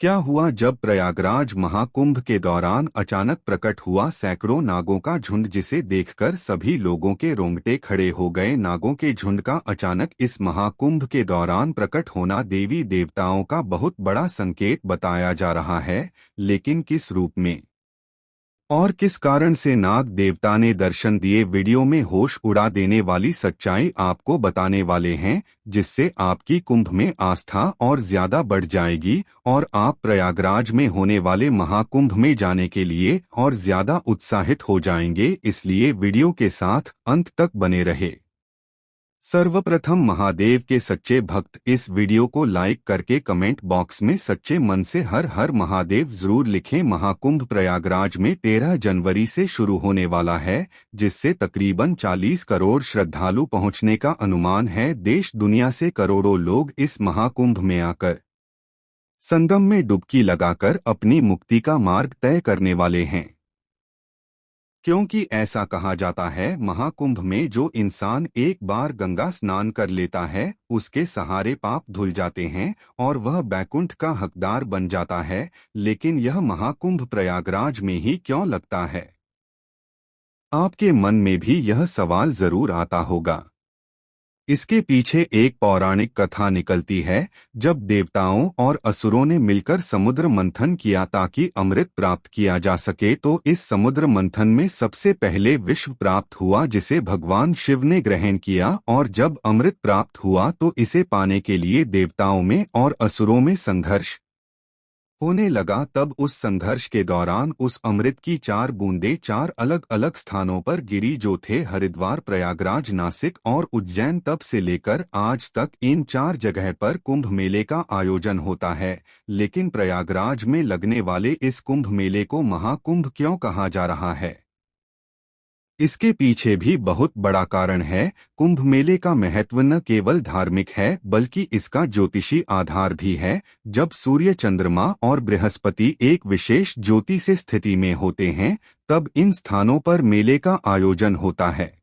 क्या हुआ जब प्रयागराज महाकुंभ के दौरान अचानक प्रकट हुआ सैकड़ों नागों का झुंड, जिसे देखकर सभी लोगों के रोंगटे खड़े हो गए। नागों के झुंड का अचानक इस महाकुंभ के दौरान प्रकट होना देवी देवताओं का बहुत बड़ा संकेत बताया जा रहा है, लेकिन किस रूप में और किस कारण से नाग देवता ने दर्शन दिए, वीडियो में होश उड़ा देने वाली सच्चाई आपको बताने वाले हैं, जिससे आपकी कुंभ में आस्था और ज्यादा बढ़ जाएगी और आप प्रयागराज में होने वाले महाकुंभ में जाने के लिए और ज्यादा उत्साहित हो जाएंगे। इसलिए वीडियो के साथ अंत तक बने रहे। सर्वप्रथम महादेव के सच्चे भक्त इस वीडियो को लाइक करके कमेंट बॉक्स में सच्चे मन से हर हर महादेव जरूर लिखें। महाकुंभ प्रयागराज में 13 जनवरी से शुरू होने वाला है, जिससे तकरीबन 40 करोड़ श्रद्धालु पहुंचने का अनुमान है। देश दुनिया से करोड़ों लोग इस महाकुंभ में आकर संगम में डुबकी लगाकर अपनी मुक्ति का मार्ग तय करने वाले हैं। क्योंकि ऐसा कहा जाता है, महाकुंभ में जो इंसान एक बार गंगा स्नान कर लेता है, उसके सहारे पाप धुल जाते हैं और वह बैकुंठ का हकदार बन जाता है। लेकिन यह महाकुंभ प्रयागराज में ही क्यों लगता है? आपके मन में भी यह सवाल जरूर आता होगा। इसके पीछे एक पौराणिक कथा निकलती है। जब देवताओं और असुरों ने मिलकर समुद्र मंथन किया ताकि अमृत प्राप्त किया जा सके, तो इस समुद्र मंथन में सबसे पहले विश्व प्राप्त हुआ, जिसे भगवान शिव ने ग्रहण किया। और जब अमृत प्राप्त हुआ तो इसे पाने के लिए देवताओं में और असुरों में संघर्ष होने लगा। तब उस संघर्ष के दौरान उस अमृत की 4 बूंदें 4 अलग अलग स्थानों पर गिरी, जो थे हरिद्वार, प्रयागराज, नासिक और उज्जैन। तब से लेकर आज तक इन 4 जगह पर कुंभ मेले का आयोजन होता है। लेकिन प्रयागराज में लगने वाले इस कुंभ मेले को महाकुंभ क्यों कहा जा रहा है? इसके पीछे भी बहुत बड़ा कारण है। कुंभ मेले का महत्व न केवल धार्मिक है, बल्कि इसका ज्योतिषी आधार भी है। जब सूर्य, चंद्रमा और बृहस्पति एक विशेष ज्योति से स्थिति में होते हैं, तब इन स्थानों पर मेले का आयोजन होता है।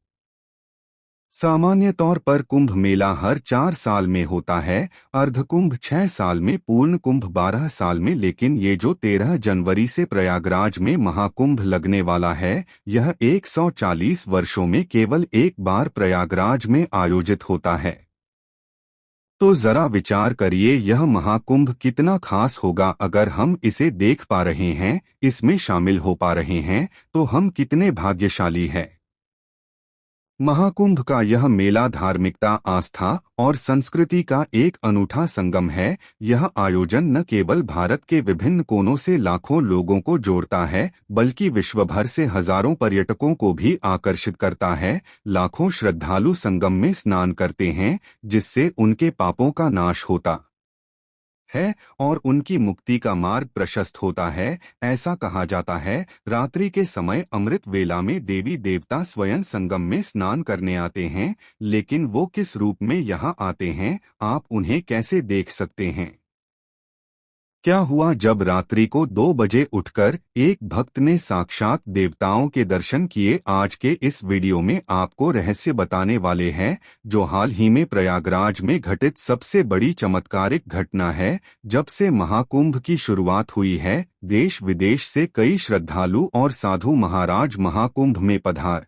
सामान्य तौर पर कुंभ मेला हर 4 साल में होता है, अर्धकुंभ 6 साल में, पूर्ण कुंभ 12 साल में। लेकिन ये जो 13 जनवरी से प्रयागराज में महाकुंभ लगने वाला है, यह 140 वर्षों में केवल एक बार प्रयागराज में आयोजित होता है। तो जरा विचार करिए, यह महाकुंभ कितना खास होगा। अगर हम इसे देख पा रहे हैं, इसमें शामिल हो पा रहे हैं, तो हम कितने भाग्यशाली हैं। महाकुंभ का यह मेला धार्मिकता, आस्था और संस्कृति का एक अनूठा संगम है। यह आयोजन न केवल भारत के विभिन्न कोनों से लाखों लोगों को जोड़ता है, बल्कि विश्व भर से हजारों पर्यटकों को भी आकर्षित करता है। लाखों श्रद्धालु संगम में स्नान करते हैं, जिससे उनके पापों का नाश होता है और उनकी मुक्ति का मार्ग प्रशस्त होता है। ऐसा कहा जाता है, रात्रि के समय अमृत वेला में देवी देवता स्वयं संगम में स्नान करने आते हैं। लेकिन वो किस रूप में यहाँ आते हैं? आप उन्हें कैसे देख सकते हैं? क्या हुआ जब रात्रि को 2 बजे उठकर एक भक्त ने साक्षात देवताओं के दर्शन किए? आज के इस वीडियो में आपको रहस्य बताने वाले हैं, जो हाल ही में प्रयागराज में घटित सबसे बड़ी चमत्कारिक घटना है। जब से महाकुंभ की शुरुआत हुई है, देश विदेश से कई श्रद्धालु और साधु महाराज महाकुंभ में पधार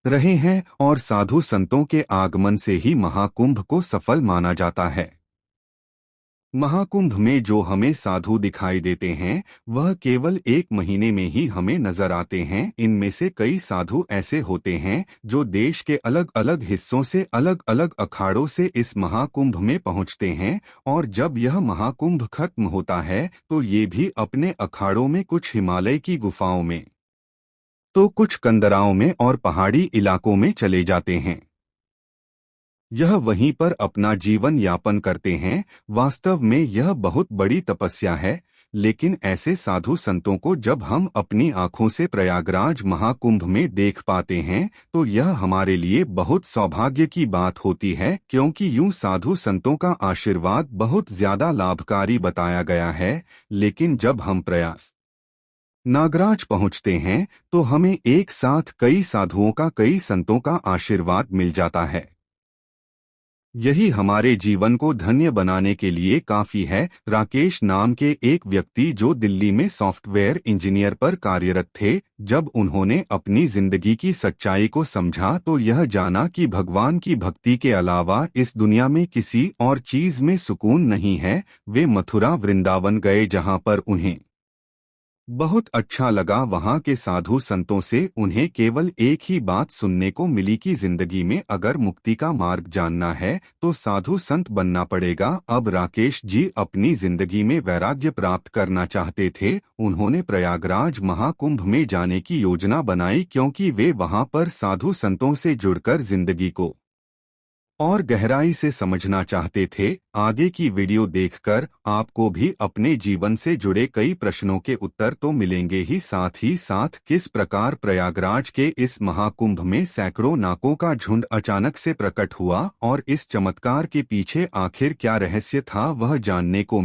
रहे हैं और साधु संतों के आगमन से ही महाकुंभ को सफल माना जाता है। महाकुंभ में जो हमें साधु दिखाई देते हैं, वह केवल 1 महीने में ही हमें नजर आते हैं। इनमें से कई साधु ऐसे होते हैं जो देश के अलग अलग हिस्सों से अलग अलग अखाड़ों से इस महाकुंभ में पहुंचते हैं। और जब यह महाकुंभ खत्म होता है, तो ये भी अपने अखाड़ों में, कुछ हिमालय की गुफाओं में, तो कुछ कंदराओं में और पहाड़ी इलाकों में चले जाते हैं। यह वहीं पर अपना जीवन यापन करते हैं। वास्तव में यह बहुत बड़ी तपस्या है। लेकिन ऐसे साधु संतों को जब हम अपनी आंखों से प्रयागराज महाकुंभ में देख पाते हैं, तो यह हमारे लिए बहुत सौभाग्य की बात होती है, क्योंकि यूं साधु संतों का आशीर्वाद बहुत ज्यादा लाभकारी बताया गया है। लेकिन जब हम प्रयास नागराज पहुंचते हैं, तो हमें एक साथ कई साधुओं का, कई संतों का आशीर्वाद मिल जाता है। यही हमारे जीवन को धन्य बनाने के लिए काफी है। राकेश नाम के एक व्यक्ति जो दिल्ली में सॉफ्टवेयर इंजीनियर पर कार्यरत थे, जब उन्होंने अपनी जिंदगी की सच्चाई को समझा तो यह जाना कि भगवान की भक्ति के अलावा इस दुनिया में किसी और चीज में सुकून नहीं है। वे मथुरा वृंदावन गए जहां पर उन्हें बहुत अच्छा लगा। वहां के साधु संतों से उन्हें केवल एक ही बात सुनने को मिली कि जिंदगी में अगर मुक्ति का मार्ग जानना है तो साधु संत बनना पड़ेगा। अब राकेश जी अपनी जिंदगी में वैराग्य प्राप्त करना चाहते थे। उन्होंने प्रयागराज महाकुंभ में जाने की योजना बनाई क्योंकि वे वहां पर साधु संतों से जुड़कर जिंदगी को और गहराई से समझना चाहते थे। आगे की वीडियो देखकर आपको भी अपने जीवन से जुड़े कई प्रश्नों के उत्तर तो मिलेंगे ही साथ किस प्रकार प्रयागराज के इस महाकुंभ में सैकड़ों नाकों का झुंड अचानक से प्रकट हुआ और इस चमत्कार के पीछे आखिर क्या रहस्य था वह जानने को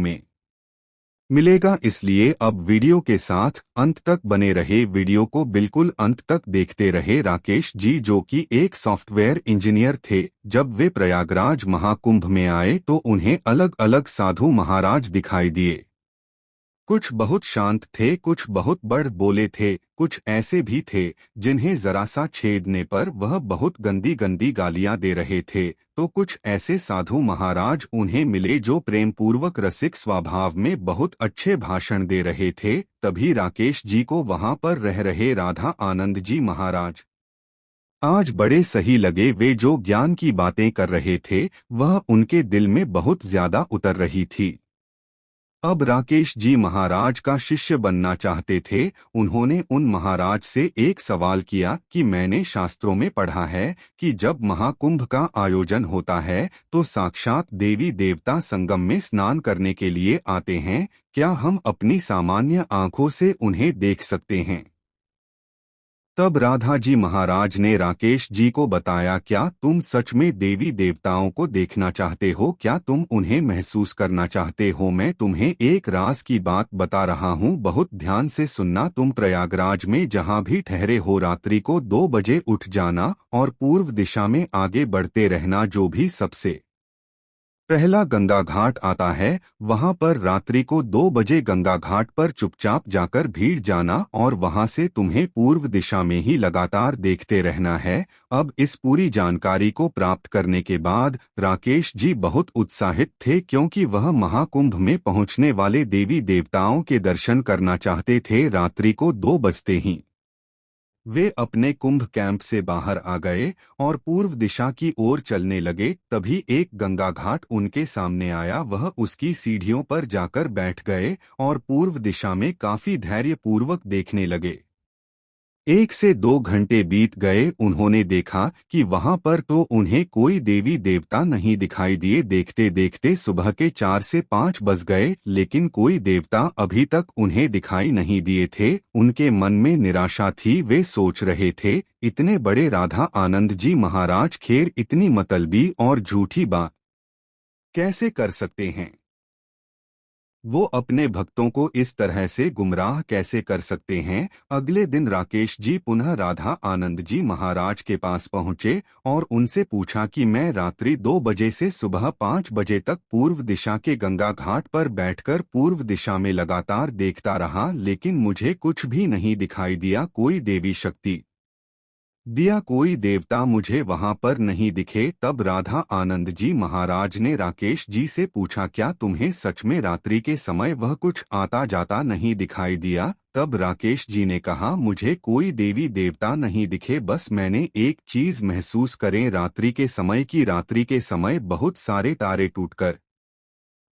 मिलेगा। इसलिए अब वीडियो के साथ अंत तक बने रहे। वीडियो को बिल्कुल अंत तक देखते रहे। राकेश जी जो कि एक सॉफ्टवेयर इंजीनियर थे, जब वे प्रयागराज महाकुंभ में आए तो उन्हें अलग अलग साधु महाराज दिखाई दिए। कुछ बहुत शांत थे, कुछ बहुत बड़ बोले थे, कुछ ऐसे भी थे जिन्हें जरा सा छेदने पर वह बहुत गंदी गंदी गालियां दे रहे थे, तो कुछ ऐसे साधु महाराज उन्हें मिले जो प्रेम पूर्वक रसिक स्वभाव में बहुत अच्छे भाषण दे रहे थे। तभी राकेश जी को वहां पर रह रहे राधा आनंद जी महाराज आज बड़े सही लगे। वे जो ज्ञान की बातें कर रहे थे वह उनके दिल में बहुत ज्यादा उतर रही थी। अब राकेश जी महाराज का शिष्य बनना चाहते थे। उन्होंने उन महाराज से एक सवाल किया कि मैंने शास्त्रों में पढ़ा है कि जब महाकुंभ का आयोजन होता है तो साक्षात देवी देवता संगम में स्नान करने के लिए आते हैं, क्या हम अपनी सामान्य आंखों से उन्हें देख सकते हैं? तब राधा जी महाराज ने राकेश जी को बताया, क्या तुम सच में देवी देवताओं को देखना चाहते हो? क्या तुम उन्हें महसूस करना चाहते हो? मैं तुम्हें एक राज की बात बता रहा हूँ, बहुत ध्यान से सुनना। तुम प्रयागराज में जहाँ भी ठहरे हो रात्रि को 2 बजे उठ जाना और पूर्व दिशा में आगे बढ़ते रहना। जो भी सबसे पहला गंगा घाट आता है वहां पर रात्रि को 2 बजे गंगा घाट पर चुपचाप जाकर भीड़ जाना और वहां से तुम्हें पूर्व दिशा में ही लगातार देखते रहना है। अब इस पूरी जानकारी को प्राप्त करने के बाद राकेश जी बहुत उत्साहित थे क्योंकि वह महाकुंभ में पहुंचने वाले देवी देवताओं के दर्शन करना चाहते थे। रात्रि को 2 बजते ही वे अपने कुंभ कैंप से बाहर आ गए और पूर्व दिशा की ओर चलने लगे। तभी एक गंगा घाट उनके सामने आया। वह उसकी सीढ़ियों पर जाकर बैठ गए और पूर्व दिशा में काफी धैर्यपूर्वक देखने लगे। 1 से 2 घंटे बीत गए। उन्होंने देखा कि वहां पर तो उन्हें कोई देवी देवता नहीं दिखाई दिए। देखते देखते सुबह के 4 से 5 बज गए, लेकिन कोई देवता अभी तक उन्हें दिखाई नहीं दिए थे। उनके मन में निराशा थी। वे सोच रहे थे, इतने बड़े राधा आनंद जी महाराज खेर इतनी मतलबी और झूठी बात कैसे कर सकते हैं? वो अपने भक्तों को इस तरह से गुमराह कैसे कर सकते हैं? अगले दिन राकेश जी पुनः राधा आनंद जी महाराज के पास पहुंचे और उनसे पूछा कि मैं रात्रि 2 बजे से सुबह 5 बजे तक पूर्व दिशा के गंगा घाट पर बैठकर पूर्व दिशा में लगातार देखता रहा, लेकिन मुझे कुछ भी नहीं दिखाई दिया। कोई देवी शक्ति दिया कोई देवता मुझे वहां पर नहीं दिखे। तब राधा आनंद जी महाराज ने राकेश जी से पूछा, क्या तुम्हें सच में रात्रि के समय वह कुछ आता जाता नहीं दिखाई दिया? तब राकेश जी ने कहा, मुझे कोई देवी देवता नहीं दिखे, बस मैंने एक चीज महसूस करें रात्रि के समय की। रात्रि के समय बहुत सारे तारे टूटकर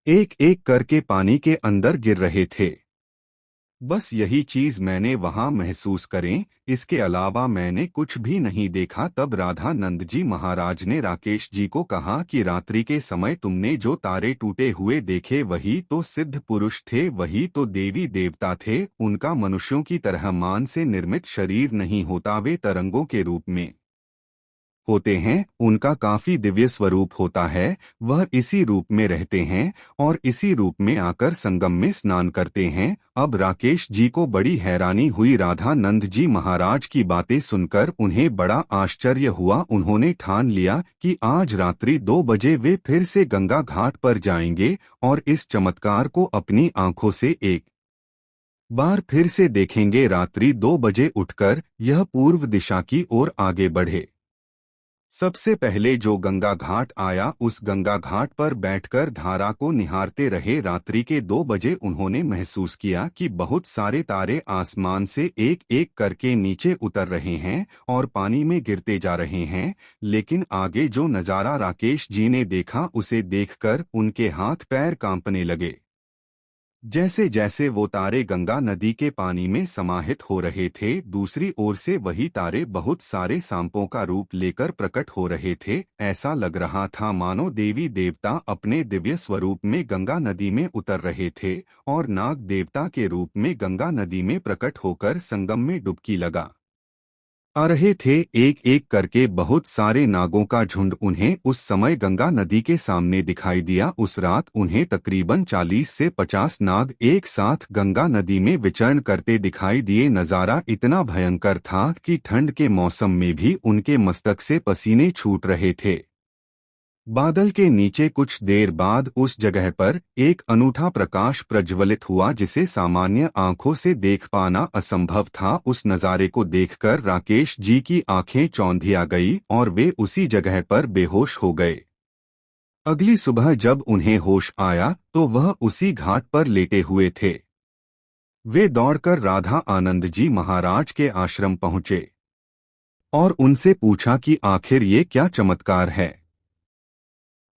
एक एक करके पानी के अंदर गिर रहे थे। बस यही चीज मैंने वहां महसूस करें, इसके अलावा मैंने कुछ भी नहीं देखा। तब राधा नंद जी महाराज ने राकेश जी को कहा कि रात्रि के समय तुमने जो तारे टूटे हुए देखे वही तो सिद्ध पुरुष थे, वही तो देवी देवता थे। उनका मनुष्यों की तरह मान से निर्मित शरीर नहीं होता, वे तरंगों के रूप में होते हैं उनका काफी दिव्य स्वरूप होता है, वह इसी रूप में रहते हैं और इसी रूप में आकर संगम में स्नान करते हैं। अब राकेश जी को बड़ी हैरानी हुई। राधानंद जी महाराज की बातें सुनकर उन्हें बड़ा आश्चर्य हुआ। उन्होंने ठान लिया कि आज रात्रि 2 बजे वे फिर से गंगा घाट पर जाएंगे और इस चमत्कार को अपनी आंखों से एक बार फिर से देखेंगे। रात्रि 2 बजे उठकर यह पूर्व दिशा की ओर आगे बढ़े। सबसे पहले जो गंगा घाट आया उस गंगा घाट पर बैठकर धारा को निहारते रहे। रात्रि के 2 बजे उन्होंने महसूस किया कि बहुत सारे तारे आसमान से एक एक करके नीचे उतर रहे हैं और पानी में गिरते जा रहे हैं। लेकिन आगे जो नजारा राकेश जी ने देखा उसे देखकर उनके हाथ पैर कांपने लगे। जैसे जैसे वो तारे गंगा नदी के पानी में समाहित हो रहे थे, दूसरी ओर से वही तारे बहुत सारे सांपों का रूप लेकर प्रकट हो रहे थे। ऐसा लग रहा था मानो देवी देवता अपने दिव्य स्वरूप में गंगा नदी में उतर रहे थे और नाग देवता के रूप में गंगा नदी में प्रकट होकर संगम में डुबकी लगा आ रहे थे। एक एक करके बहुत सारे नागों का झुंड उन्हें उस समय गंगा नदी के सामने दिखाई दिया। उस रात उन्हें तकरीबन 40 से 50 नाग एक साथ गंगा नदी में विचरण करते दिखाई दिए। नजारा इतना भयंकर था कि ठंड के मौसम में भी उनके मस्तक से पसीने छूट रहे थे। बादल के नीचे कुछ देर बाद उस जगह पर एक अनूठा प्रकाश प्रज्वलित हुआ जिसे सामान्य आंखों से देख पाना असंभव था। उस नजारे को देखकर राकेश जी की आंखें चौंधिया गई और वे उसी जगह पर बेहोश हो गए। अगली सुबह जब उन्हें होश आया तो वह उसी घाट पर लेटे हुए थे। वे दौड़कर राधा आनंद जी महाराज के आश्रम पहुंचे और उनसे पूछा कि आखिर ये क्या चमत्कार है।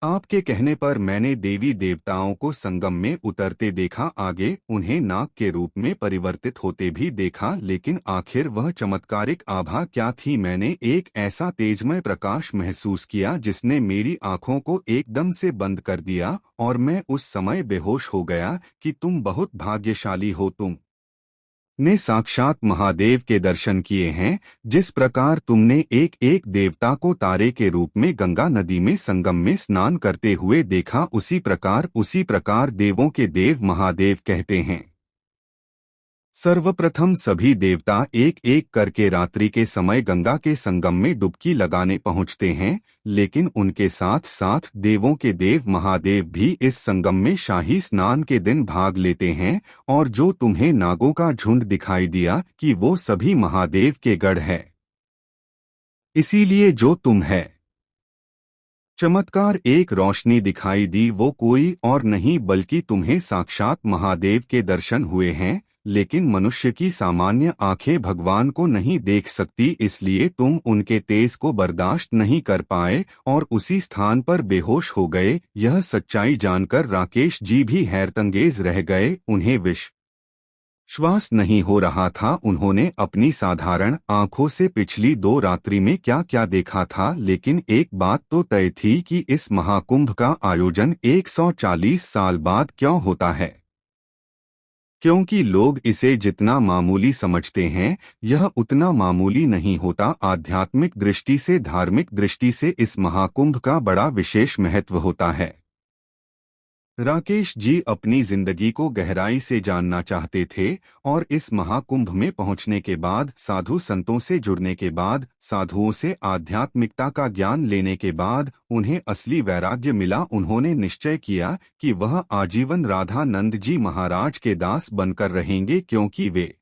आपके कहने पर मैंने देवी देवताओं को संगम में उतरते देखा, आगे उन्हें नाग के रूप में परिवर्तित होते भी देखा, लेकिन आखिर वह चमत्कारिक आभा क्या थी। मैंने एक ऐसा तेजमय प्रकाश महसूस किया जिसने मेरी आंखों को एकदम से बंद कर दिया और मैं उस समय बेहोश हो गया कि तुम बहुत भाग्यशाली हो, तुम ने साक्षात महादेव के दर्शन किए हैं। जिस प्रकार तुमने एक एक देवता को तारे के रूप में गंगा नदी में संगम में स्नान करते हुए देखा, उसी प्रकार देवों के देव महादेव कहते हैं। सर्वप्रथम सभी देवता एक एक करके रात्रि के समय गंगा के संगम में डुबकी लगाने पहुंचते हैं, लेकिन उनके साथ साथ देवों के देव महादेव भी इस संगम में शाही स्नान के दिन भाग लेते हैं। और जो तुम्हें नागों का झुंड दिखाई दिया कि वो सभी महादेव के गढ़ है। इसीलिए जो तुम है चमत्कार एक रोशनी दिखाई दी, वो कोई और नहीं बल्कि तुम्हें साक्षात महादेव के दर्शन हुए हैं। लेकिन मनुष्य की सामान्य आंखें भगवान को नहीं देख सकती, इसलिए तुम उनके तेज को बर्दाश्त नहीं कर पाए और उसी स्थान पर बेहोश हो गए। यह सच्चाई जानकर राकेश जी भी हैरतंगेज रह गए। उन्हें विश्वास नहीं हो रहा था। उन्होंने अपनी साधारण आंखों से पिछली 2 रात्रि में क्या क्या देखा था, लेकिन एक बात तो तय थी कि इस महाकुंभ का आयोजन 140 साल बाद क्यों होता है, क्योंकि लोग इसे जितना मामूली समझते हैं यह उतना मामूली नहीं होता। आध्यात्मिक दृष्टि से, धार्मिक दृष्टि से इस महाकुंभ का बड़ा विशेष महत्व होता है। राकेश जी अपनी जिंदगी को गहराई से जानना चाहते थे और इस महाकुंभ में पहुंचने के बाद, साधु संतों से जुड़ने के बाद, साधुओं से आध्यात्मिकता का ज्ञान लेने के बाद उन्हें असली वैराग्य मिला। उन्होंने निश्चय किया कि वह आजीवन राधानंद जी महाराज के दास बनकर रहेंगे, क्योंकि वे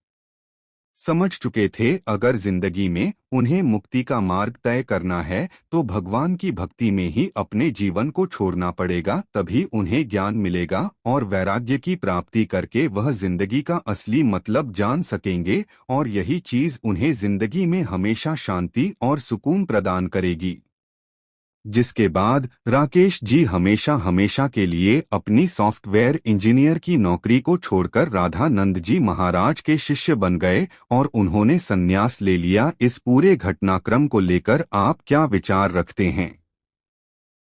समझ चुके थे अगर जिंदगी में उन्हें मुक्ति का मार्ग तय करना है तो भगवान की भक्ति में ही अपने जीवन को छोड़ना पड़ेगा, तभी उन्हें ज्ञान मिलेगा और वैराग्य की प्राप्ति करके वह जिंदगी का असली मतलब जान सकेंगे और यही चीज उन्हें जिंदगी में हमेशा शांति और सुकून प्रदान करेगी। जिसके बाद राकेश जी हमेशा हमेशा के लिए अपनी सॉफ्टवेयर इंजीनियर की नौकरी को छोड़कर राधानंद जी महाराज के शिष्य बन गए और उन्होंने संन्यास ले लिया। इस पूरे घटनाक्रम को लेकर आप क्या विचार रखते हैं?